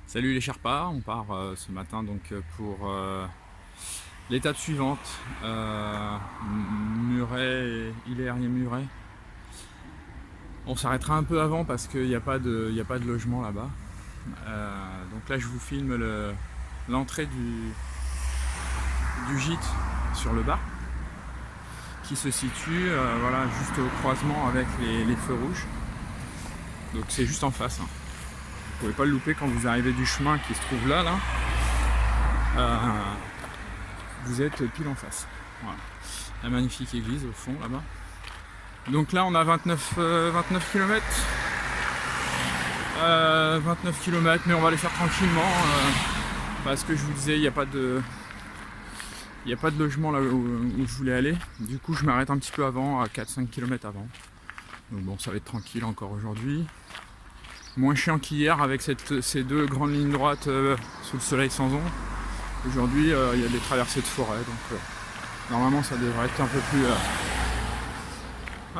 Salut les Sherpas, on part ce matin donc pour l'étape suivante, Muret, Hilaire et Muret. On s'arrêtera un peu avant parce qu'il n'y a pas de logement là-bas. Donc là je vous filme l'entrée du gîte sur le bas qui se situe voilà, juste au croisement avec les feux rouges. Donc c'est juste en face. Hein. Vous pouvez pas le louper quand vous arrivez du chemin qui se trouve là. Euh, vous êtes pile en face. Voilà. La magnifique église au fond là-bas. Donc là on a 29 km. 29 km, mais on va les faire tranquillement parce que je vous disais il n'y a pas de logement là où je voulais aller. Du coup je m'arrête un petit peu avant, à 4-5 km avant. Donc bon, ça va être tranquille encore aujourd'hui. Moins chiant qu'hier avec ces deux grandes lignes droites sous le soleil sans ombre. Aujourd'hui il y a des traversées de forêt, donc normalement ça devrait être un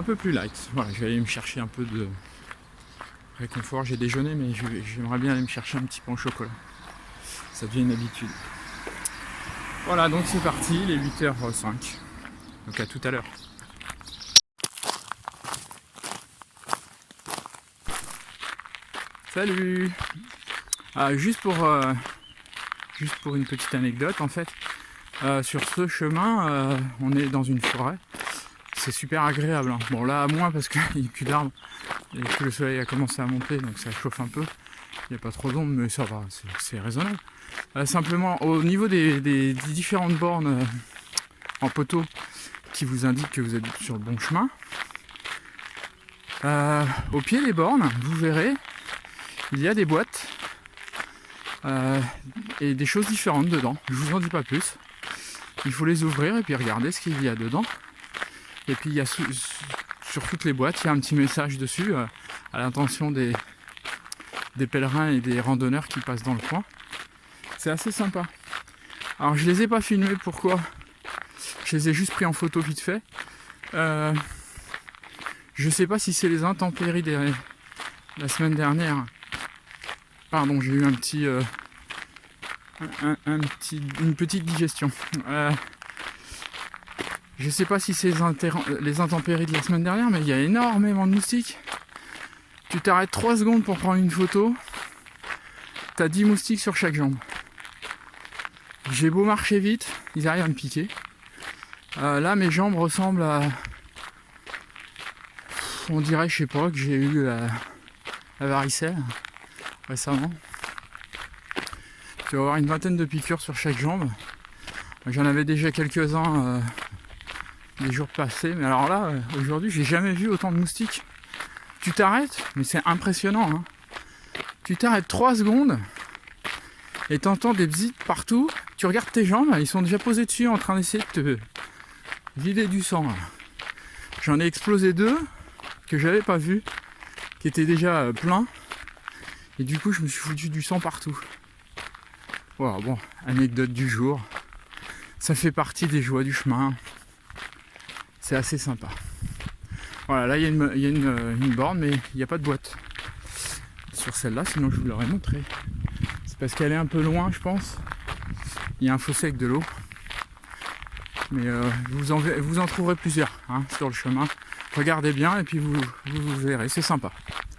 peu plus light. Voilà, je vais aller me chercher un peu de réconfort. J'ai déjeuné, mais j'aimerais bien aller me chercher un petit pain au chocolat. Ça devient une habitude. Voilà, donc c'est parti, il est 8h05. Donc à tout à l'heure. Salut. Juste pour une petite anecdote, en fait, sur ce chemin, on est dans une forêt. C'est super agréable. Hein. Bon, là, à moins parce qu'il n'y a plus d'arbres et que le soleil a commencé à monter, donc ça chauffe un peu. Il n'y a pas trop d'ombre, mais ça va, c'est raisonnable. Simplement, au niveau des différentes bornes en poteau qui vous indiquent que vous êtes sur le bon chemin, au pied des bornes, vous verrez, il y a des boîtes et des choses différentes dedans. Je vous en dis pas plus. Il faut les ouvrir et puis regarder ce qu'il y a dedans. Et puis il y a sur toutes les boîtes, il y a un petit message dessus à l'intention des pèlerins et des randonneurs qui passent dans le coin. C'est assez sympa. Alors je les ai pas filmés, pourquoi? Je les ai juste pris en photo vite fait. Je sais pas si c'est les intempéries la semaine dernière. Pardon, j'ai eu une petite digestion. Je sais pas si c'est les intempéries de la semaine dernière, mais il y a énormément de moustiques. Tu t'arrêtes 3 secondes pour prendre une photo, t'as 10 moustiques sur chaque jambe. J'ai beau marcher vite, ils arrivent à me piquer. Là, mes jambes ressemblent à... On dirait, je sais pas, que j'ai eu la varicelle récemment. Tu vas avoir une vingtaine de piqûres sur chaque jambe. J'en avais déjà quelques-uns les jours passés, mais alors là, aujourd'hui, j'ai jamais vu autant de moustiques. Tu t'arrêtes, mais c'est impressionnant. Hein. Tu t'arrêtes 3 secondes et t'entends des bzites partout. Tu regardes tes jambes, ils sont déjà posés dessus en train d'essayer de te vider du sang. J'en ai explosé 2 que j'avais pas vu, qui étaient déjà pleins. Et du coup, je me suis foutu du sang partout. Voilà, bon, anecdote du jour. Ça fait partie des joies du chemin. C'est assez sympa. Voilà, là il y a une borne, mais il n'y a pas de boîte sur celle-là, sinon je vous l'aurais montré. C'est parce qu'elle est un peu loin, je pense. Il y a un fossé avec de l'eau. Mais vous en trouverez plusieurs hein, sur le chemin. Regardez bien et puis vous verrez, c'est sympa.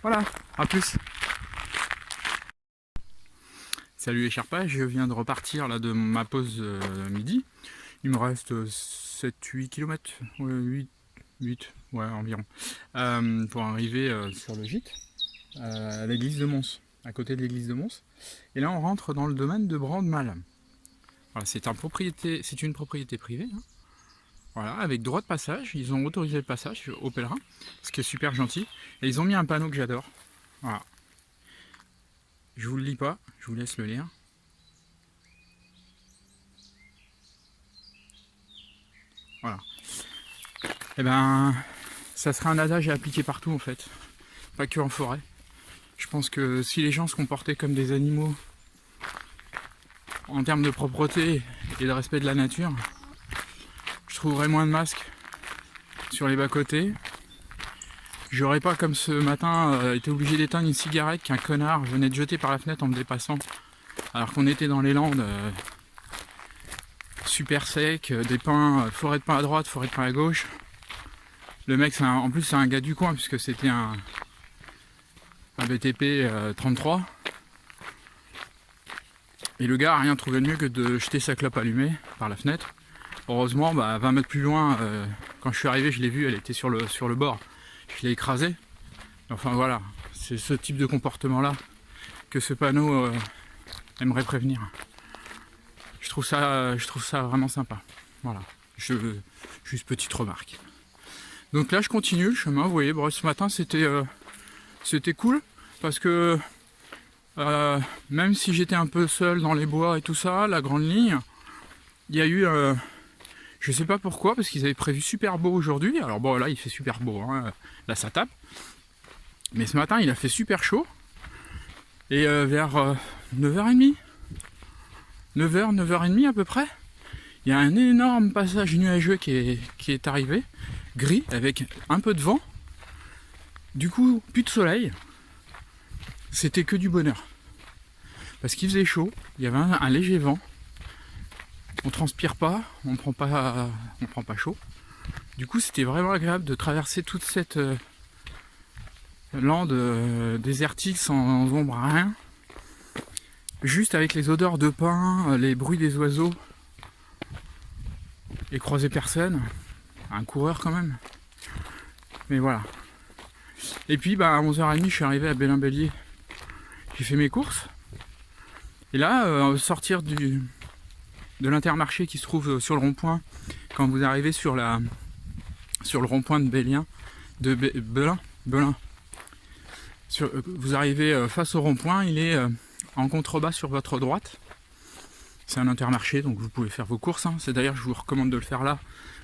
Voilà, à plus. Salut les Sherpas, je viens de repartir là de ma pause midi. Il me reste 7-8 km, 8, ouais environ, pour arriver sur le gîte, à l'église de Mons, à côté de l'église de Mons. Et là on rentre dans le domaine de Brandmal. Voilà, c'est une propriété privée. Hein. Voilà, avec droit de passage, ils ont autorisé le passage aux pèlerins, ce qui est super gentil. Et ils ont mis un panneau que j'adore. Voilà. Je vous le lis pas, je vous laisse le lire. Voilà. Et ben, ça serait un adage à appliquer partout en fait, pas que en forêt. Je pense que si les gens se comportaient comme des animaux en termes de propreté et de respect de la nature, je trouverais moins de masques sur les bas-côtés. j'aurais pas comme ce matin été obligé d'éteindre une cigarette qu'un connard venait de jeter par la fenêtre en me dépassant. Alors qu'on était dans les Landes, super sec, des pins, forêt de pins à droite, forêt de pins à gauche. Le mec, en plus c'est un gars du coin puisque c'était un BTP 33. Et le gars a rien trouvé de mieux que de jeter sa clope allumée par la fenêtre. Heureusement, 20 mètres plus loin, quand je suis arrivé, je l'ai vu, elle était sur le bord. Je l'ai écrasée. Enfin voilà, c'est ce type de comportement là que ce panneau aimerait prévenir. Je trouve ça vraiment sympa. Voilà, juste petite remarque. Donc là je continue le chemin, vous voyez, bon, ce matin c'était cool parce que même si j'étais un peu seul dans les bois et tout ça, la grande ligne, il y a eu, je sais pas pourquoi, parce qu'ils avaient prévu super beau aujourd'hui, alors bon là il fait super beau, hein, là ça tape, mais ce matin il a fait super chaud, et vers 9h30, 9h à peu près, il y a un énorme passage nuageux qui est arrivé, gris, avec un peu de vent. Du coup, plus de soleil. C'était que du bonheur. Parce qu'il faisait chaud, il y avait un léger vent. On transpire pas, on prend pas chaud. Du coup, c'était vraiment agréable de traverser toute cette lande désertique sans ombre, rien. Juste avec les odeurs de pin, les bruits des oiseaux. Et croiser personne. Un coureur quand même. Mais voilà. Et puis à 11h30 je suis arrivé à Belin-Bélier. J'ai fait mes courses. Et là, sortir de l'Intermarché qui se trouve sur le rond-point, quand vous arrivez sur le rond-point de Belin, vous arrivez face au rond-point, il est en contrebas sur votre droite. C'est un Intermarché, donc vous pouvez faire vos courses. Hein. C'est d'ailleurs, je vous recommande de le faire là,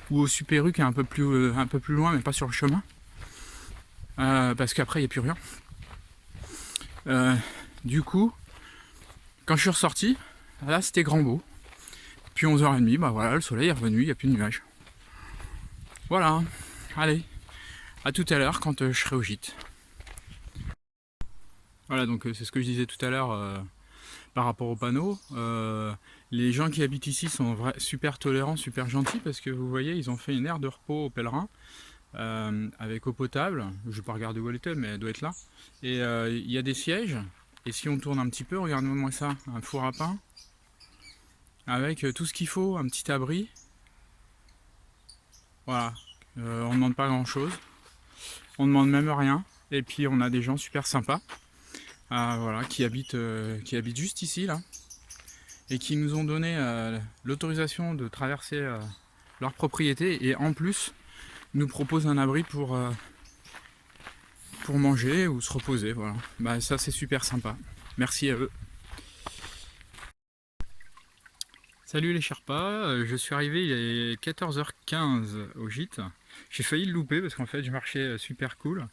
ou au Super U qui est un peu plus loin, mais pas sur le chemin. Parce qu'après, il n'y a plus rien. Du coup, quand je suis ressorti, là, c'était grand beau. Puis 11h30, voilà, le soleil est revenu, il n'y a plus de nuages. Voilà, allez, à tout à l'heure quand je serai au gîte. Voilà, donc c'est ce que je disais tout à l'heure par rapport au panneau. Les gens qui habitent ici sont super tolérants, super gentils, parce que vous voyez, ils ont fait une aire de repos aux pèlerins, avec eau potable. Je ne vais pas regarder où elle était, mais elle doit être là. Et il y a des sièges, et si on tourne un petit peu, regardez-moi ça, un four à pain, avec tout ce qu'il faut, un petit abri. Voilà, on ne demande pas grand chose, on ne demande même rien, et puis on a des gens super sympas, voilà, qui habitent juste ici là, et qui nous ont donné l'autorisation de traverser leur propriété, et en plus nous proposent un abri pour manger ou se reposer. Voilà, ça c'est super sympa, merci à eux. Salut les Sherpas, je suis arrivé il est 14h15 au gîte. J'ai failli le louper parce qu'en fait je marchais super cool.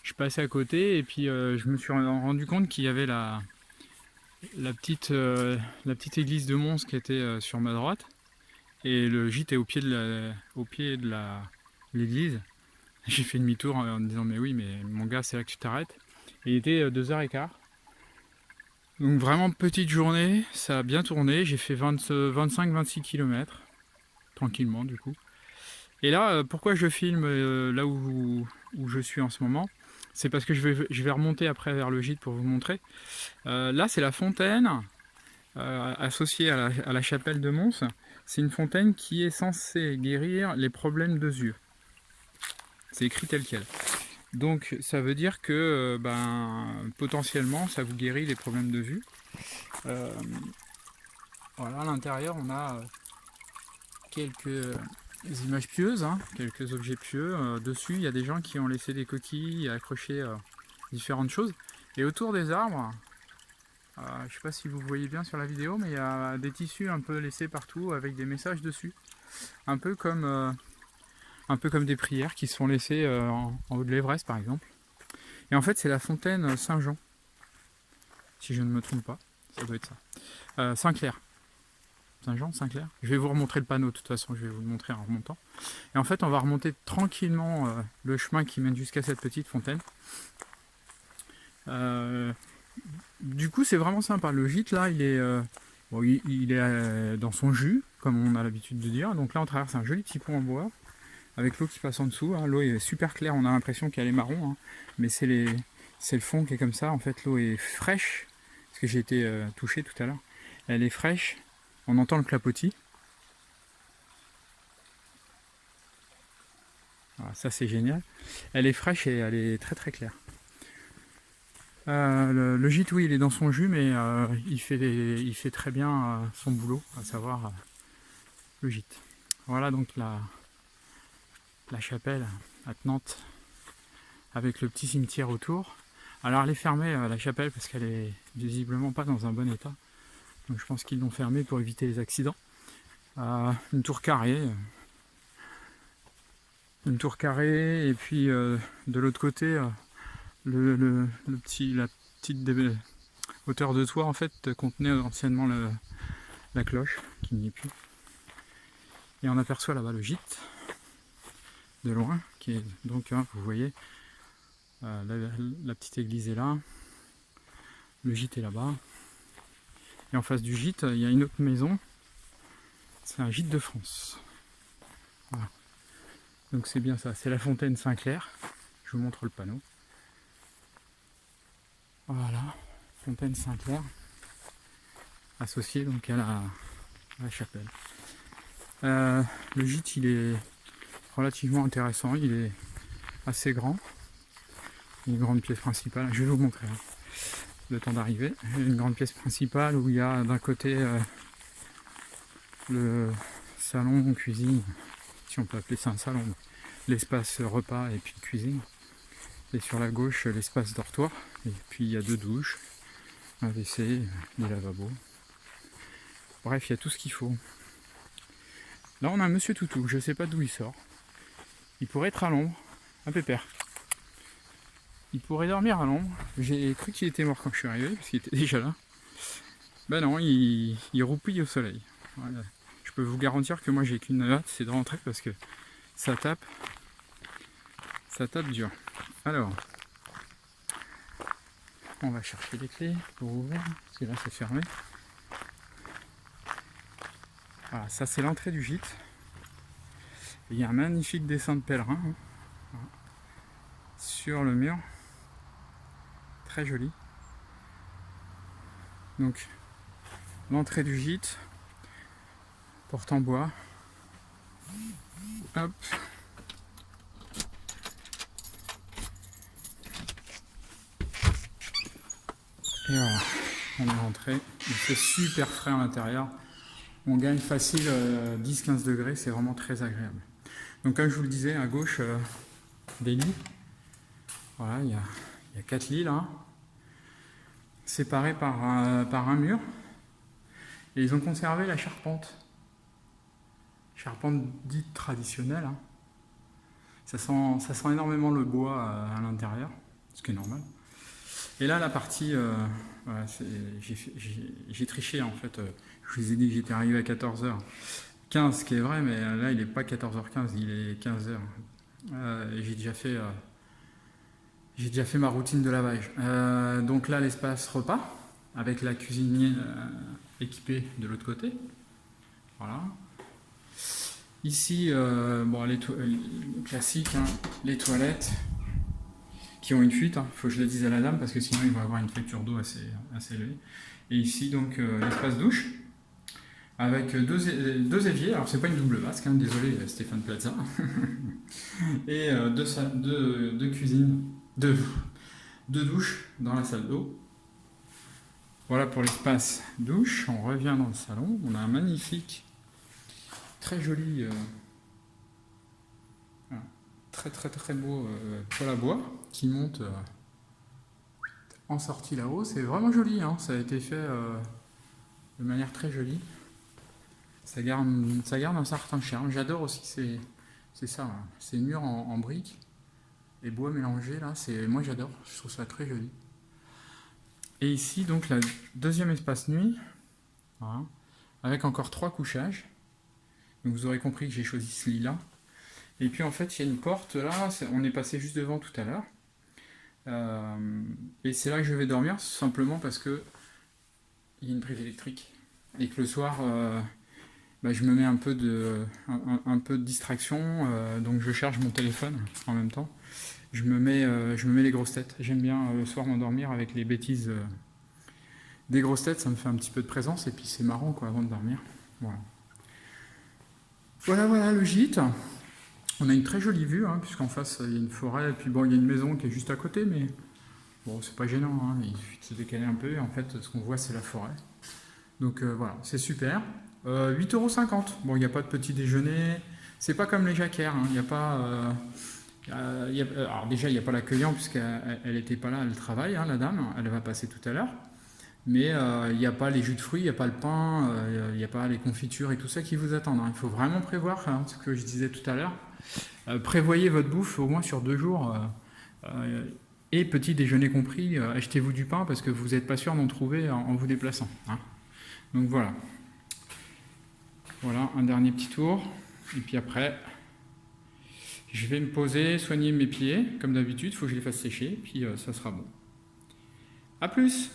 Je suis passé à côté et puis je me suis rendu compte qu'il y avait la petite église de Mons qui était sur ma droite. Et le gîte est au pied de l'église. J'ai fait demi-tour en me disant mais oui, mais mon gars, c'est là que tu t'arrêtes. Et il était 2h15. Donc vraiment petite journée, ça a bien tourné, j'ai fait 25-26 km, tranquillement du coup. Et là, pourquoi je filme là où je suis en ce moment, c'est parce que je vais remonter après vers le gîte pour vous montrer. Là c'est la fontaine associée à la chapelle de Mons. C'est une fontaine qui est censée guérir les problèmes de yeux. C'est écrit tel quel. Donc ça veut dire que potentiellement ça vous guérit les problèmes de vue. Voilà, à l'intérieur on a quelques images pieuses, hein, quelques objets pieux. Dessus il y a des gens qui ont laissé des coquilles, accroché différentes choses. Et autour des arbres, je ne sais pas si vous voyez bien sur la vidéo, mais il y a des tissus un peu laissés partout avec des messages dessus. Un peu comme des prières qui sont laissées en haut de l'Everest par exemple. Et en fait c'est la fontaine Saint-Jean, si je ne me trompe pas, ça doit être ça. Saint-Clair. Saint-Jean, Saint-Clair. Je vais vous remontrer le panneau, de toute façon, je vais vous le montrer en remontant. Et en fait, on va remonter tranquillement le chemin qui mène jusqu'à cette petite fontaine. Du coup, c'est vraiment sympa. Le gîte, là, il est, bon, il est dans son jus, comme on a l'habitude de dire. Donc là, on traverse un joli petit pont en bois, avec l'eau qui passe en dessous. Hein. L'eau est super claire, on a l'impression qu'elle est marron, hein. Mais c'est le fond qui est comme ça. En fait, l'eau est fraîche, parce que j'ai été touché tout à l'heure. Elle est fraîche, on entend le clapotis. Voilà, ça c'est génial. Elle est fraîche et elle est très très claire. Le gîte, oui, il est dans son jus, mais il fait très bien son boulot, à savoir le gîte. Voilà donc la chapelle attenante avec le petit cimetière autour. Alors elle est fermée, la chapelle, parce qu'elle est visiblement pas dans un bon état. Donc je pense qu'ils l'ont fermée pour éviter les accidents. Une tour carrée. Et puis de l'autre côté, la petite hauteur de toit en fait contenait anciennement la cloche qui n'y est plus. Et on aperçoit là-bas le gîte de loin, qui est donc, vous voyez, la petite église est là, le gîte est là-bas. Et en face du gîte, il y a une autre maison, c'est un gîte de France. Voilà. Donc c'est bien ça, c'est la fontaine Saint-Clair. Je vous montre le panneau. Voilà, fontaine Saint-Clair, associée donc à la chapelle. Le gîte, il est relativement intéressant, il est assez grand. Une grande pièce principale, je vais vous montrer le temps d'arriver. Une grande pièce principale où il y a d'un côté le salon, cuisine, si on peut appeler ça un salon, l'espace repas et puis cuisine. Et sur la gauche, l'espace dortoir. Et puis il y a 2 douches, un WC, des lavabos. Bref, il y a tout ce qu'il faut. Là, on a un monsieur toutou, je ne sais pas d'où il sort. Il pourrait être à l'ombre, un pépère. Il pourrait dormir à l'ombre. J'ai cru qu'il était mort quand je suis arrivé, parce qu'il était déjà là. Ben non, il roupille au soleil. Voilà. Je peux vous garantir que moi j'ai qu'une hâte, c'est de rentrer parce que ça tape dur. Alors, on va chercher les clés pour ouvrir, parce que là c'est fermé. Voilà, ça c'est l'entrée du gîte. Il y a un magnifique dessin de pèlerin sur le mur. Très joli. Donc, l'entrée du gîte, porte en bois. Hop. Et voilà, on est rentré. Il fait super frais à l'intérieur. On gagne facile 10-15 degrés, c'est vraiment très agréable. Donc comme je vous le disais, à gauche, des lits. Voilà, il y a 4 lits là, séparés par un mur. Et ils ont conservé la charpente. Charpente dite traditionnelle. Hein. Ça sent énormément le bois à l'intérieur, ce qui est normal. Et là, la partie, voilà, j'ai triché en fait. Je vous ai dit que j'étais arrivé à 14h15, ce qui est vrai, mais là, il n'est pas 14h15, il est 15h. J'ai déjà fait ma routine de lavage. Donc là, l'espace repas, avec la cuisinière équipée de l'autre côté. Voilà. Ici, bon, classique, hein, les toilettes qui ont une fuite. Hein. Faut que je le dise à la dame parce que sinon il va avoir une facture d'eau assez élevée. Et ici, donc, l'espace douche avec deux éviers. Alors, c'est pas une double vasque, hein, désolé Stéphane Plaza. Et deux cuisines, deux douches dans la salle d'eau. Voilà pour l'espace douche. On revient dans le salon. On a un magnifique, très joli, très beau poêle à bois qui monte en sortie là-haut. C'est vraiment joli, hein. Ça a été fait de manière très jolie. Ça garde un certain charme. J'adore aussi, c'est ça, hein. Ces murs en briques et bois mélangés là. Moi j'adore. Je trouve ça très joli. Et ici donc la deuxième espace nuit, voilà, avec encore 3 couchages. Donc vous aurez compris que j'ai choisi ce lit-là. Et puis en fait, il y a une porte là, on est passé juste devant tout à l'heure. Et c'est là que je vais dormir, simplement parce que il y a une prise électrique. Et que le soir, je me mets un peu de distraction, donc je charge mon téléphone en même temps. Je me mets les grosses têtes. J'aime bien le soir m'endormir avec les bêtises des grosses têtes, ça me fait un petit peu de présence, et puis c'est marrant quoi avant de dormir. Voilà. Voilà le gîte. On a une très jolie vue, hein, puisqu'en face il y a une forêt, et puis bon, il y a une maison qui est juste à côté, mais bon, c'est pas gênant, hein, il suffit de se décaler un peu, et en fait, ce qu'on voit, c'est la forêt. Donc voilà, c'est super. 8,50 €. Bon, il n'y a pas de petit déjeuner, c'est pas comme les Jacquères, hein, il n'y a pas. Alors déjà, il n'y a pas l'accueillant, puisqu'elle n'était pas là, elle travaille, hein, la dame, elle va passer tout à l'heure. Mais il n'y a pas les jus de fruits, il n'y a pas le pain, il n'y a pas les confitures et tout ça qui vous attendent, hein. Il faut vraiment prévoir, hein, ce que je disais tout à l'heure. Prévoyez votre bouffe au moins sur 2 jours. Et petit déjeuner compris, achetez-vous du pain parce que vous n'êtes pas sûr d'en trouver en vous déplaçant, hein. Donc voilà. Voilà, un dernier petit tour. Et puis après, je vais me poser, soigner mes pieds, comme d'habitude, il faut que je les fasse sécher, puis ça sera bon. A plus!